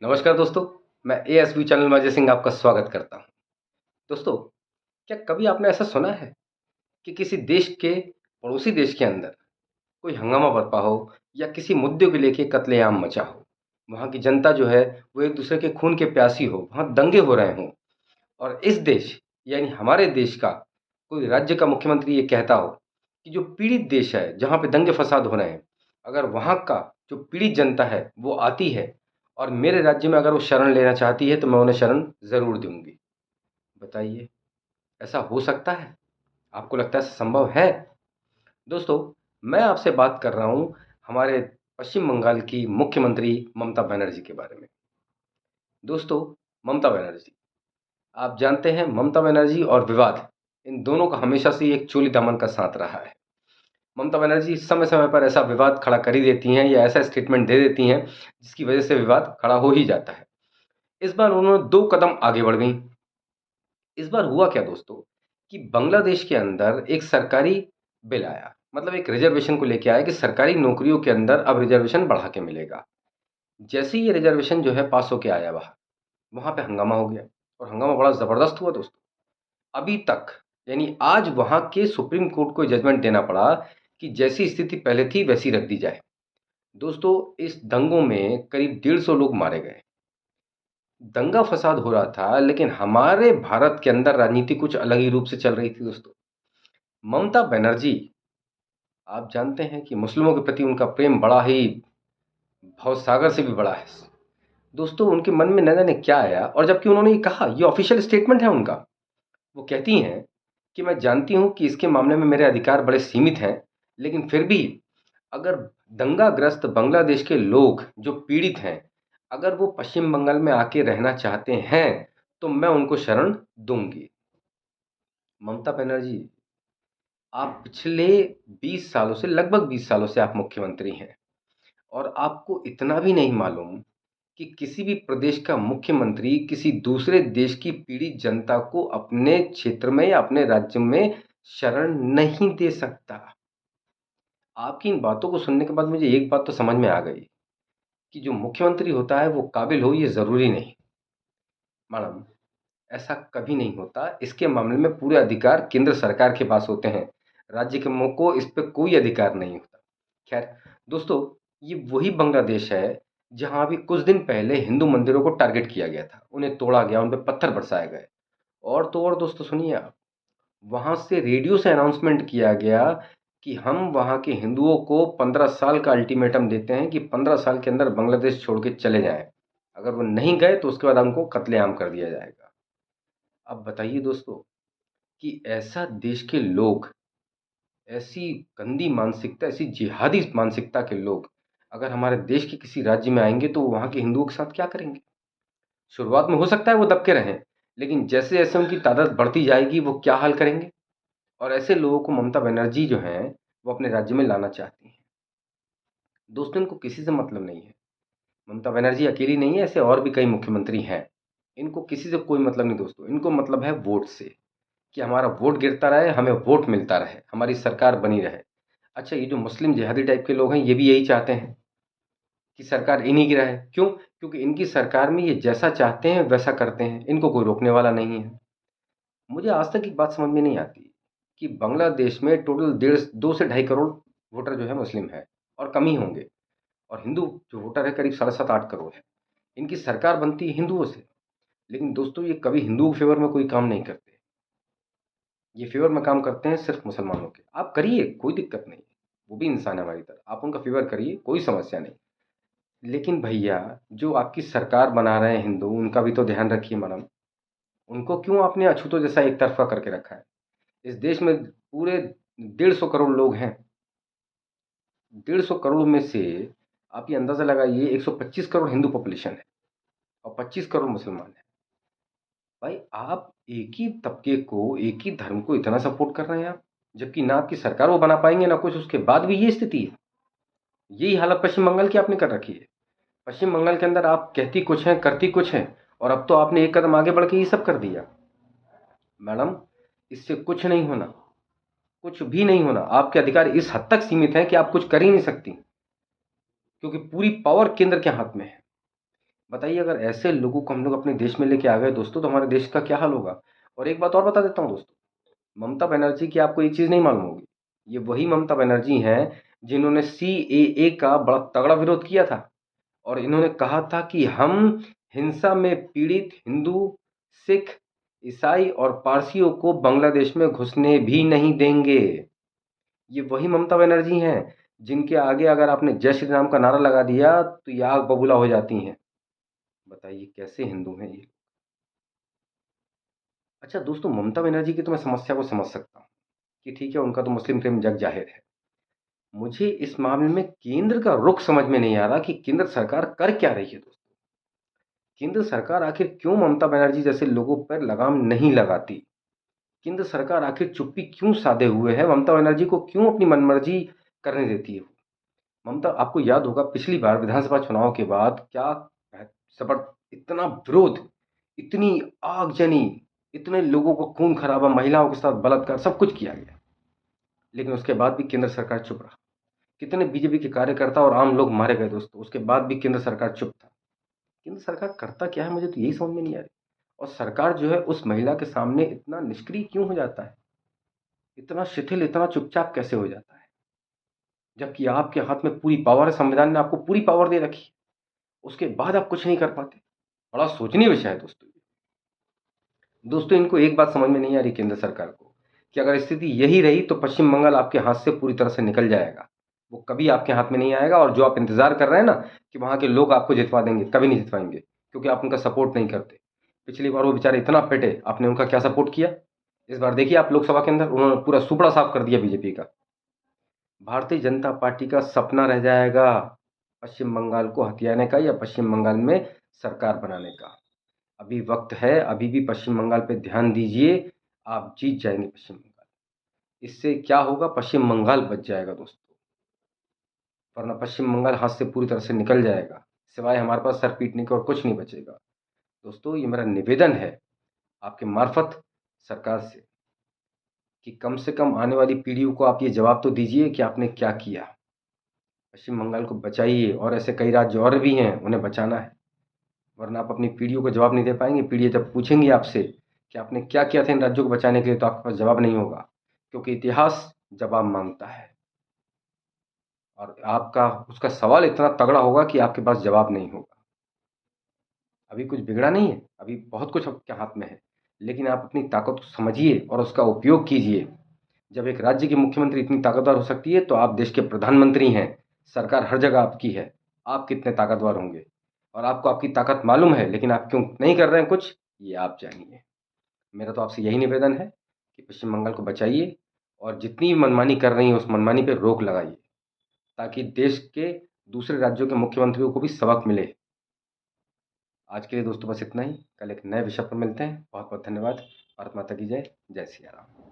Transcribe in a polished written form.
नमस्कार दोस्तों, मैं एएसबी चैनल में अजय सिंह आपका स्वागत करता हूं। दोस्तों, क्या कभी आपने ऐसा सुना है कि किसी देश के पड़ोसी देश के अंदर कोई हंगामा बरपा हो या किसी मुद्दे को लेके कत्लेआम मचा हो? वहाँ की जनता जो है वो एक दूसरे के खून के प्यासी हो, वहाँ दंगे हो रहे हों और इस देश यानी हमारे देश का कोई राज्य का मुख्यमंत्री ये कहता हो कि जो पीड़ित देश है, जहाँ पे दंगे फसाद हो रहे हैं, अगर वहाँ का जो पीड़ित जनता है वो आती है और मेरे राज्य में अगर वो शरण लेना चाहती है तो मैं उन्हें शरण ज़रूर दूँगी। बताइए, ऐसा हो सकता है? आपको लगता है ऐसा संभव है? दोस्तों, मैं आपसे बात कर रहा हूँ हमारे पश्चिम बंगाल की मुख्यमंत्री ममता बनर्जी के बारे में। दोस्तों, ममता बनर्जी, आप जानते हैं ममता बनर्जी और विवाद, इन दोनों का हमेशा से एक चोली दामन का साथ रहा है। ममता बनर्जी समय-समय पर ऐसा विवाद खड़ा कर ही देती हैं या ऐसा स्टेटमेंट दे देती हैं, जिसकी वजह से विवाद खड़ा हो ही जाता है। इस बार उन्होंने 2 कदम आगे बढ़ गईं। इस बार हुआ क्या दोस्तों कि बांग्लादेश के अंदर एक सरकारी बिल आया, मतलब एक रिजर्वेशन को लेके आया कि सरकारी नौकरियों के अंदर अब रिजर्वेशन बढ़ा के मिलेगा। जैसे ही ये रिजर्वेशन जो है पास होके आया बाहर, वहाँ पे हंगामा हो गया और हंगामा बड़ा ज़बरदस्त हुआ दोस्तों। अभी तक यानी आज वहाँ के सुप्रीम कोर्ट को जजमेंट देना पड़ा कि जैसी स्थिति पहले थी वैसी रख दी जाए। दोस्तों, इस दंगों में करीब 150 लोग मारे गए। दंगा फसाद हो रहा था, लेकिन हमारे भारत के अंदर राजनीति कुछ अलग ही रूप से चल रही थी दोस्तों। ममता बनर्जी, आप जानते हैं कि मुस्लिमों के प्रति उनका प्रेम बड़ा ही भवसागर से भी बड़ा है। दोस्तों, उनके मन में न जाने क्या आया और जबकि उन्होंने ये कहा, ये ऑफिशियल स्टेटमेंट है उनका। वो कहती हैं कि मैं जानती हूँ कि इसके मामले में मेरे अधिकार बड़े सीमित हैं, लेकिन फिर भी अगर दंगाग्रस्त बांग्लादेश के लोग जो पीड़ित हैं, अगर वो पश्चिम बंगाल में आके रहना चाहते हैं, तो मैं उनको शरण दूँगी। ममता बनर्जी, आप पिछले 20 सालों से लगभग 20 सालों से आप मुख्यमंत्री हैं और आपको इतना भी नहीं मालूम कि किसी भी प्रदेश का मुख्यमंत्री किसी दूसरे देश की पीड़ित जनता को अपने क्षेत्र में या अपने राज्य में शरण नहीं दे सकता। आपकी इन बातों को सुनने के बाद मुझे एक बात तो समझ में आ गई कि जो मुख्यमंत्री होता है वो काबिल हो ये ज़रूरी नहीं। मैडम, ऐसा कभी नहीं होता। इसके मामले में पूरे अधिकार केंद्र सरकार के पास होते हैं। राज्य के मो को इस पे कोई अधिकार नहीं होता। ख़ैर दोस्तों, ये वही बांग्लादेश है जहाँ अभी कुछ दिन पहले हिंदू मंदिरों को टारगेट किया गया था। उन्हें तोड़ा गया, उन पे पत्थर बरसाए गए। और तो और दोस्तों सुनिए आप, वहाँ से रेडियो से अनाउंसमेंट किया गया कि हम वहाँ के हिंदुओं को 15 साल का अल्टीमेटम देते हैं कि 15 साल के अंदर बांग्लादेश छोड़ के चले जाएँ। अगर वो नहीं गए तो उसके बाद हमको कत्लेआम कर दिया जाएगा। अब बताइए दोस्तों कि ऐसा देश के लोग, ऐसी गंदी मानसिकता, ऐसी जिहादी मानसिकता के लोग अगर हमारे देश के किसी राज्य में आएँगे तो वहाँ के हिंदुओं के साथ क्या करेंगे? शुरुआत में हो सकता है वो दब के रहें, लेकिन जैसे-जैसे उनकी तादाद बढ़ती जाएगी वो क्या हाल करेंगे? और ऐसे लोगों को ममता बनर्जी जो हैं, वो अपने राज्य में लाना चाहती हैं। दोस्तों, इनको किसी से मतलब नहीं है। ममता बनर्जी अकेली नहीं है, ऐसे और भी कई मुख्यमंत्री हैं। इनको किसी से कोई मतलब नहीं दोस्तों, इनको मतलब है वोट से, कि हमारा वोट गिरता रहे, हमें वोट मिलता रहे, हमारी सरकार बनी रहे। अच्छा, ये जो मुस्लिम जिहादी टाइप के लोग हैं, ये भी यही चाहते हैं कि सरकार इन्हीं की रहे। क्यों? क्योंकि इनकी सरकार में ये जैसा चाहते हैं वैसा करते हैं, इनको कोई रोकने वाला नहीं है। मुझे आज तक एक बात समझ में नहीं आती कि बांग्लादेश में टोटल डेढ़ 2 से ढाई करोड़ वोटर जो है मुस्लिम है और कम ही होंगे, और हिंदू जो वोटर है करीब साढ़े 7-8 करोड़ है। इनकी सरकार बनती है हिंदुओं से, लेकिन दोस्तों ये कभी हिंदुओं के फेवर में कोई काम नहीं करते। ये फेवर में काम करते हैं सिर्फ मुसलमानों के। आप करिए, कोई दिक्कत नहीं है, वो भी इंसान है हमारी तरह, आप उनका फेवर करिए, कोई समस्या नहीं। लेकिन भैया, जो आपकी सरकार बना रहे हैं हिंदू, उनका भी तो ध्यान रखिए मैडम। उनको क्यों आपने अछूतों जैसा एक तरफा करके रखा है? इस देश में पूरे 150 करोड़ लोग हैं। 150 करोड़ में से आप ये अंदाज़ा लगाइए, 125 करोड़ हिंदू पॉपुलेशन है और 25 करोड़ मुसलमान हैं। भाई, आप एक ही तबके को, एक ही धर्म को इतना सपोर्ट कर रहे हैं आप, जबकि ना आपकी सरकार वो बना पाएँगे ना कुछ, उसके बाद भी ये स्थिति है। यही हालत पश्चिम बंगाल की आपने कर रखी है। पश्चिम बंगाल के अंदर आप कहती कुछ हैं, करती कुछ हैं, और अब तो आपने एक कदम आगे बढ़ के ये सब कर दिया। मैडम, इससे कुछ नहीं होना, कुछ भी नहीं होना। आपके अधिकार इस हद तक सीमित हैं कि आप कुछ कर ही नहीं सकती, क्योंकि पूरी पावर केंद्र के हाथ में है। बताइए, अगर ऐसे लोगों को हम लोग अपने देश में लेके आ गए दोस्तों, तो हमारे देश का क्या हाल होगा। और एक बात और बता देता हूँ दोस्तों, ममता बनर्जी की आपको एक चीज़ नहीं मालूम होगी। ये वही ममता बनर्जी हैं जिन्होंने सीएए का बड़ा तगड़ा विरोध किया था, और इन्होंने कहा था कि हम हिंसा में पीड़ित हिंदू, सिख, ईसाई और पारसियों को बांग्लादेश में घुसने भी नहीं देंगे। ये वही ममता बनर्जी हैं जिनके आगे अगर आपने जय श्री राम का नारा लगा दिया तो ये आग बबूला हो जाती हैं। बताइए कैसे हिंदू हैं ये। अच्छा दोस्तों, ममता बनर्जी की तो मैं समस्या को समझ सकता हूँ कि ठीक है, उनका तो मुस्लिम प्रेम जग जाहिर है। मुझे इस मामले में केंद्र का रुख समझ में नहीं आ रहा कि केंद्र सरकार कर क्या रही है दोस्तों। केंद्र सरकार आखिर क्यों ममता बनर्जी जैसे लोगों पर लगाम नहीं लगाती। केंद्र सरकार आखिर चुप्पी क्यों साधे हुए है, ममता बनर्जी को क्यों अपनी मनमर्जी करने देती है वो। ममता, आपको याद होगा पिछली बार विधानसभा चुनाव के बाद क्या जबर इतना विरोध, इतनी आगजनी, इतने लोगों को खून खराबा, महिलाओं के साथ बलात्कार, सब कुछ किया गया, लेकिन उसके बाद भी केंद्र सरकार चुप रहा। कितने बीजेपी के कार्यकर्ता और आम लोग मारे गए दोस्तों, उसके बाद भी केंद्र सरकार चुप था। केंद्र सरकार करता क्या है, मुझे तो यही समझ में नहीं आ रही। और सरकार जो है उस महिला के सामने इतना निष्क्रिय क्यों हो जाता है, इतना शिथिल, इतना चुपचाप कैसे हो जाता है, जबकि आपके हाथ में पूरी पावर है, संविधान ने आपको पूरी पावर दे रखी है, उसके बाद आप कुछ नहीं कर पाते। बड़ा सोचनीय विषय है दोस्तों। दोस्तों, इनको एक बात समझ में नहीं आ रही केंद्र सरकार को, कि अगर स्थिति यही रही तो पश्चिम बंगाल आपके हाथ से पूरी तरह से निकल जाएगा। वो कभी आपके हाथ में नहीं आएगा, और जो आप इंतजार कर रहे हैं ना कि वहाँ के लोग आपको जितवा देंगे, कभी नहीं जितवाएंगे, क्योंकि आप उनका सपोर्ट नहीं करते। पिछली बार वो बेचारे इतना पिटे, आपने उनका क्या सपोर्ट किया। इस बार देखिए आप लोकसभा के अंदर उन्होंने पूरा सुपड़ा साफ कर दिया बीजेपी का। भारतीय जनता पार्टी का सपना रह जाएगा पश्चिम बंगाल को हथियाने का, या पश्चिम बंगाल में सरकार बनाने का। अभी वक्त है, अभी भी पश्चिम बंगाल पे ध्यान दीजिए, आप जीत जाएंगे पश्चिम बंगाल। इससे क्या होगा, पश्चिम बंगाल बच जाएगा दोस्तों, वरना पश्चिम बंगाल हाथ से पूरी तरह से निकल जाएगा, सिवाय हमारे पास सर पीटने के और कुछ नहीं बचेगा। दोस्तों, ये मेरा निवेदन है आपके मार्फत सरकार से, कि कम से कम आने वाली पीढ़ियों को आप ये जवाब तो दीजिए कि आपने क्या किया। पश्चिम बंगाल को बचाइए, और ऐसे कई राज्य और भी हैं, उन्हें बचाना है, वरना आप अपनी पीढ़ियों को जवाब नहीं दे पाएंगे। पीढ़ियाँ जब पूछेंगी आपसे कि आपने क्या किया था इन राज्यों को बचाने के लिए, तो आपके पास जवाब नहीं होगा, क्योंकि इतिहास जवाब मांगता है, और आपका उसका सवाल इतना तगड़ा होगा कि आपके पास जवाब नहीं होगा। अभी कुछ बिगड़ा नहीं है, अभी बहुत कुछ आपके हाथ में है, लेकिन आप अपनी ताकत को समझिए और उसका उपयोग कीजिए। जब एक राज्य की मुख्यमंत्री इतनी ताकतवर हो सकती है, तो आप देश के प्रधानमंत्री हैं, सरकार हर जगह आपकी है, आप कितने ताकतवर होंगे। और आपको आपकी ताकत मालूम है, लेकिन आप क्यों नहीं कर रहे हैं कुछ, ये आप जानिए। मेरा तो आपसे यही निवेदन है कि पश्चिम बंगाल को बचाइए, और जितनी मनमानी कर रही है उस मनमानी पे रोक लगाइए, ताकि देश के दूसरे राज्यों के मुख्यमंत्रियों को भी सबक मिले। आज के लिए दोस्तों बस इतना ही, कल एक नए विषय पर मिलते हैं। बहुत बहुत धन्यवाद। भारत माता की जय। जय सिया राम।